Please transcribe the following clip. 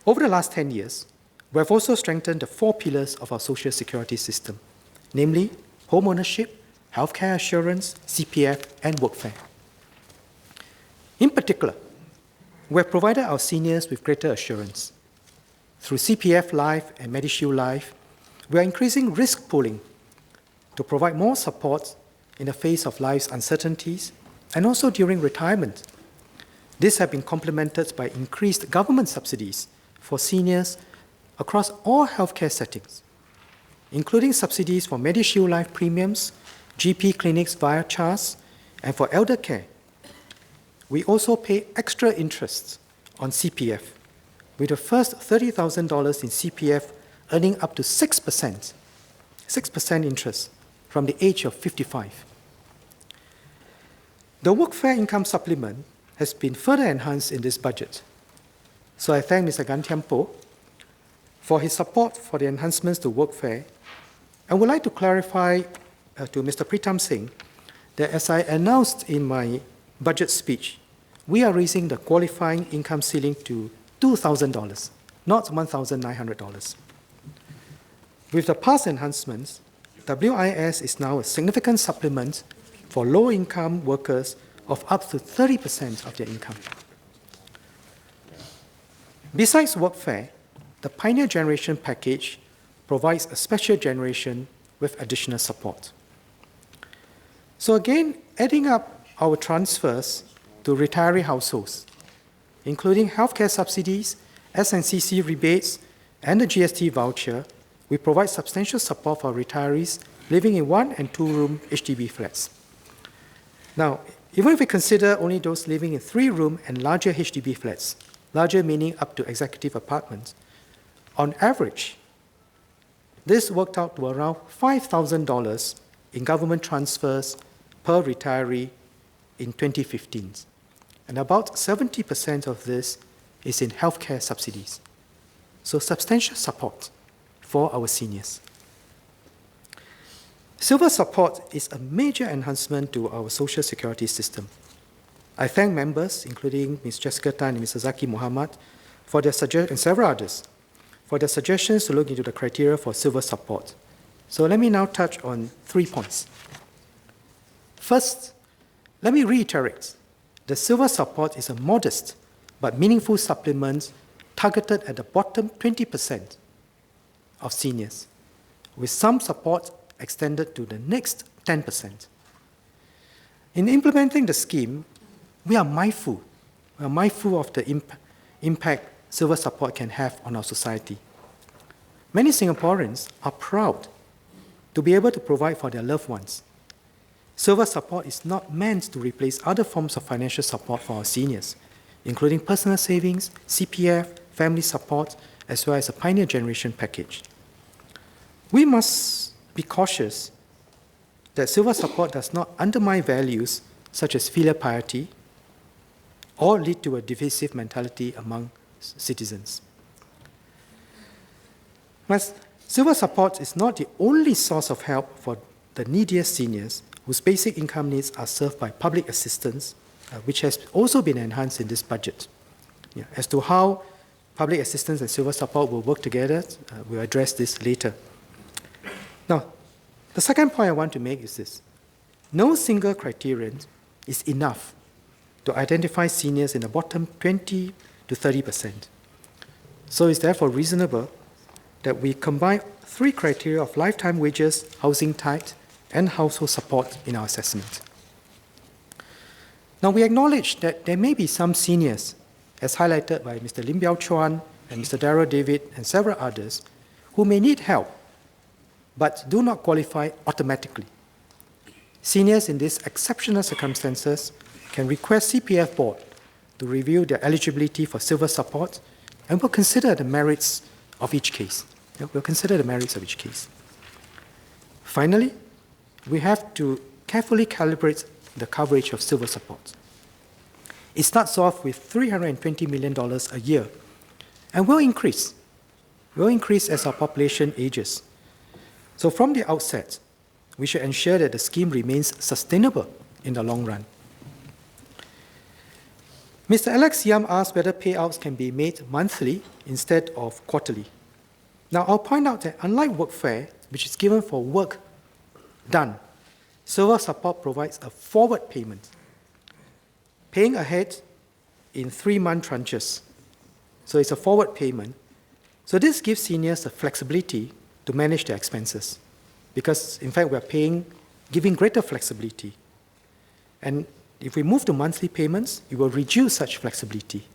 Over the last 10 years, we have also strengthened the 4 pillars of our social security system, namely home ownership, healthcare assurance, CPF, and workfare. In particular, we have provided our seniors with greater assurance. Through CPF Life and MediShield Life, we are increasing risk pooling to provide more support in the face of life's uncertainties and also during retirement. This has been complemented by increased government subsidies for seniors across all healthcare settings, including subsidies for MediShield Life premiums, GP clinics via CHARS, and for elder care. We also pay extra interest on CPF, with the first $30,000 in CPF earning up to 6% interest from the age of 55. The workfare income supplement has been further enhanced in this budget. So I thank Mr. Gan Thiam Poh for his support for the enhancements to workfare, and would like to clarify to Mr. Pritam Singh that as I announced in my budget speech, we are raising the qualifying income ceiling to $2,000, not $1,900. With the past enhancements, WIS is now a significant supplement for low-income workers of up to 30% of their income. Besides workfare, the Pioneer Generation package provides a special generation with additional support. So again, adding up our transfers to retiree households, including healthcare subsidies, SNCC rebates, and the GST voucher, we provide substantial support for retirees living in 1- and 2-room HDB flats. Now, even if we consider only those living in 3-room and larger HDB flats, larger meaning up to executive apartments, on average, this worked out to around $5,000 in government transfers per retiree in 2015. And about 70% of this is in healthcare subsidies. So substantial support for our seniors. Silver support is a major enhancement to our social security system. I thank members, including Ms. Jessica Tan and Mr. Zaki Muhammad, for their suggestions, and several others, for their suggestions to look into the criteria for silver support. So let me now touch on 3 points. First, let me reiterate, the silver support is a modest but meaningful supplement targeted at the bottom 20% of seniors, with some support extended to the next 10%. In implementing the scheme, we are mindful of the impact silver support can have on our society. Many Singaporeans are proud to be able to provide for their loved ones. Silver support is not meant to replace other forms of financial support for our seniors, including personal savings, CPF, family support, as well as a Pioneer Generation package. We must be cautious that silver support does not undermine values such as filial piety or lead to a divisive mentality among citizens. But silver support is not the only source of help for the neediest seniors whose basic income needs are served by public assistance, which has also been enhanced in this budget. As to how public assistance and silver support will work together, we'll address this later. Now, the second point I want to make is this. No single criterion is enough to identify seniors in the bottom 20 to 30%. So it's therefore reasonable that we combine 3 criteria of lifetime wages, housing type, and household support in our assessment. Now, we acknowledge that there may be some seniors, as highlighted by Mr. Lim Biao Chuan and Mr. Darrell David and several others, who may need help but do not qualify automatically. Seniors in these exceptional circumstances can request CPF board to review their eligibility for silver support, and will consider the merits of each case. Finally, we have to carefully calibrate the coverage of silver support. It starts off with $320 million a year and will increase as our population ages. So from the outset, we should ensure that the scheme remains sustainable in the long run. Mr. Alex Yam asked whether payouts can be made monthly instead of quarterly. Now, I'll point out that unlike workfare, which is given for work done, silver support provides a forward payment, paying ahead in 3-month tranches. So it's a forward payment. So this gives seniors the flexibility to manage their expenses, because in fact we're giving greater flexibility. And if we move to monthly payments, it will reduce such flexibility.